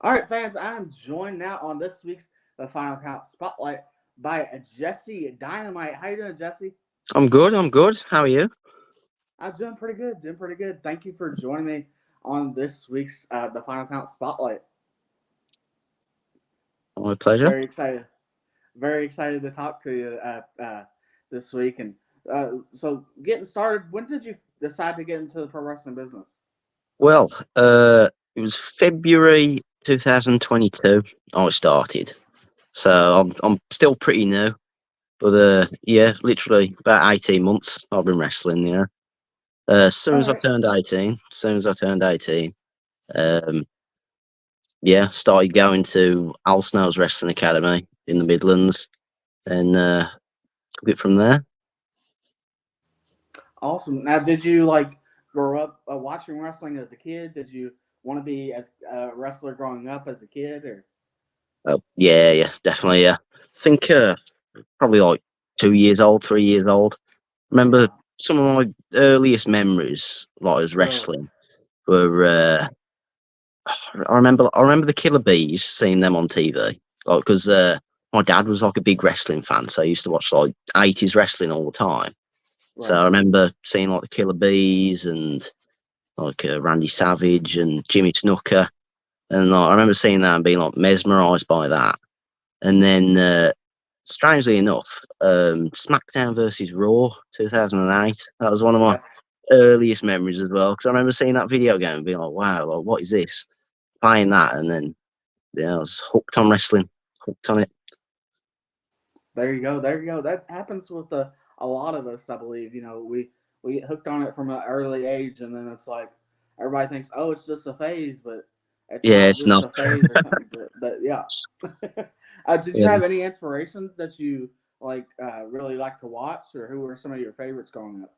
All right, fans, I'm joined now on this week's The Final Count Spotlight by Jesse Dynamite. How you doing, Jesse? I'm good. I'm good. How are you? I'm doing pretty good. Doing pretty good. Thank you for joining me on this week's The Final Count Spotlight. My pleasure. Very excited. Very excited to talk to you this week. And so, getting started. When did you decide to get into the pro wrestling business? Well, it was February 2022 I started, so I'm still pretty new. But yeah, literally about 18 months I've been wrestling. Yeah. As soon All as I right. turned 18, um, yeah, started going to Al Snow's Wrestling Academy in the Midlands, and took it from there. Awesome. Now, did you like grow up watching wrestling as a kid? Did you want to be as a wrestler growing up as a kid, or? Oh, yeah, yeah, definitely. Yeah, I think probably like 2 years old, 3 years old. Remember Yeah. some of my earliest memories, like as Oh, wrestling, were I remember the Killer Bees, seeing them on TV, like because my dad was like a big wrestling fan, so I used to watch like 80s wrestling all the time. So I right. remember seeing like the Killer Bees and like Randy Savage and Jimmy Snooker, and like, I remember seeing that and being like mesmerised by that. And then, strangely enough, SmackDown versus Raw 2008. That was one of my Yeah. earliest memories as well. Because I remember seeing that video game and being like, "Wow, like, what is this?" Playing that, and then yeah, I was hooked on wrestling, hooked on it. There you go. There you go. That happens with a lot of us, I believe. We get hooked on it from an early age, and then it's like everybody thinks, oh, it's just a phase, but it's Yeah, not it's just not. a phase or something. But yeah. Did you Yeah. have any inspirations that you really like to watch, or who were some of your favorites growing up?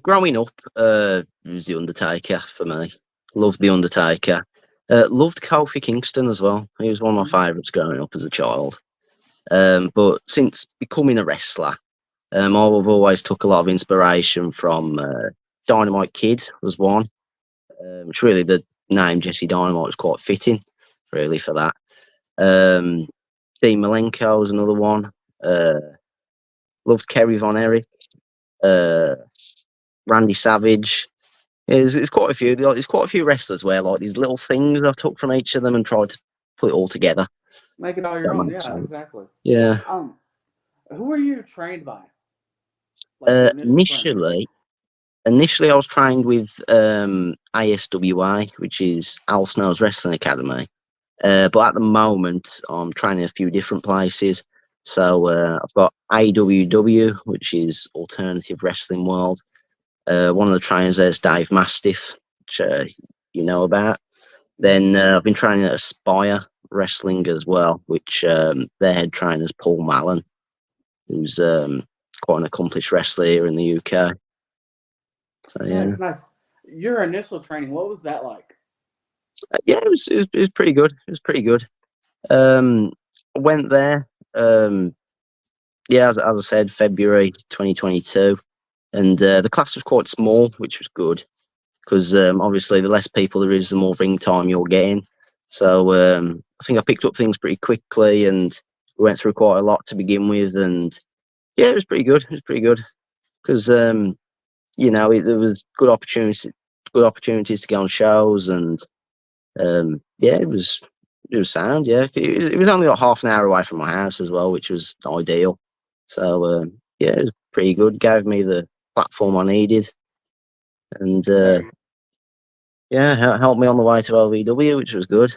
Growing up, it was the Undertaker for me. Loved the Undertaker. Loved Kofi Kingston as well. He was one of Mm-hmm. my favourites growing up as a child. But since becoming a wrestler, I've always took a lot of inspiration from Dynamite Kid was one, which really the name Jesse Dynamite was quite fitting, really for that. Um, Dean Malenko was another one. Uh, Loved Kerry Von Erich, uh, Randy Savage. There's quite a few. There's quite a few wrestlers where like these little things I've took from each of them and tried to put it all together. Make it all your That own. makes Yeah, sense. exactly. Yeah. Um, who were you trained by? Like your initial trainers? Initially, I was trained with ASWI, which is Al Snow's Wrestling Academy. But at the moment, I'm training a few different places. So I've got AWW, which is Alternative Wrestling World. One of the trainers there's Dave Mastiff, which you know about. Mm-hmm. Then I've been training at Aspire Wrestling as well, which their head trainer is Paul Mallon, who's quite an accomplished wrestler here in the UK. So yeah. Nice, nice. Your initial training, what was that like? Yeah, it was pretty good. It was pretty good. Um, I went there. Yeah, as I said, February 2022, and the class was quite small, which was good because obviously the less people there is, the more ring time you're getting. So I think I picked up things pretty quickly, and we went through quite a lot to begin with, and yeah, it was pretty good. It was pretty good because there was good opportunities to go on shows, and yeah, it was sound. Yeah, it was only like half an hour away from my house as well, which was ideal. So yeah, it was pretty good. Gave me the platform I needed, and There. yeah, helped me on the way to LVW, which was good.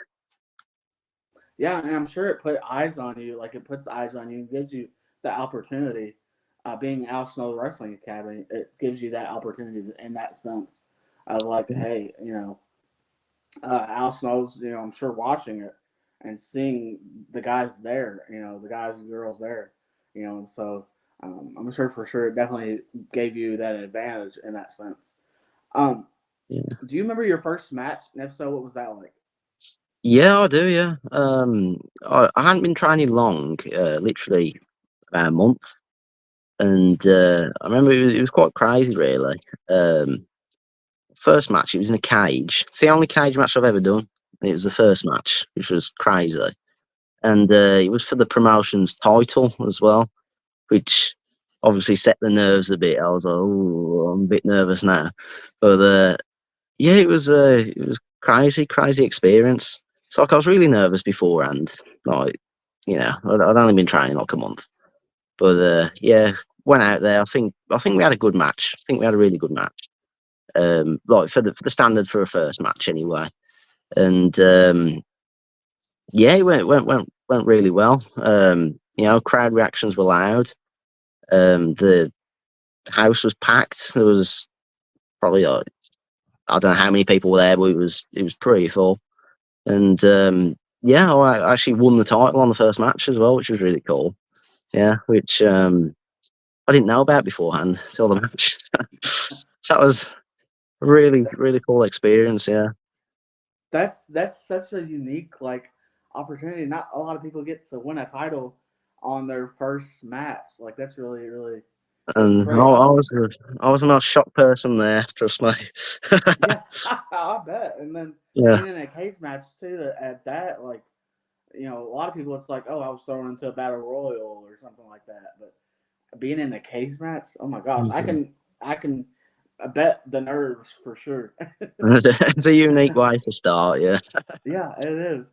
Yeah, and I'm sure it put eyes on you. Like it puts eyes on you and gives you the opportunity. Being Al Snow Wrestling Academy, it gives you that opportunity in that sense of like, hey, Al Snow's, I'm sure watching it and seeing the guys there, the guys and girls there, and so I'm sure for sure it definitely gave you that advantage in that sense. Um, Yeah, do you remember your first match? And if so, what was that like? yeah, I do. Yeah, I hadn't been training long, literally about a month, and I remember it was quite crazy, really. First match, it was in a cage. It's the only cage match I've ever done. It was the first match, which was crazy, and it was for the promotion's title as well, which obviously set the nerves a bit. I was like, oh, I'm a bit nervous now, but yeah, it was crazy experience. It's like I was really nervous beforehand, like I'd only been training like a month, but yeah, went out there. I think we had a good match. I think we had a really good match. Like for the standard for a first match anyway, and yeah, it went really well. Crowd reactions were loud. The house was packed. There was probably I don't know how many people were there, but it was pretty full. And yeah, I actually won the title on the first match as well, which was really cool. Yeah, which I didn't know about beforehand till the match. So that was a really cool experience. Yeah, That's such a unique like opportunity. Not a lot of people get to win a title on their first match. Like that's really and pretty awesome. I was the most shocked person there. Trust me. Yeah, I bet. And then Yeah. being in a cage match too at that, like a lot of people it's like, oh, I was thrown into a battle royal or something like that. But being in a cage match, oh my gosh, I can I bet the nerves for sure. It's a unique way to start. Yeah. Yeah, it is.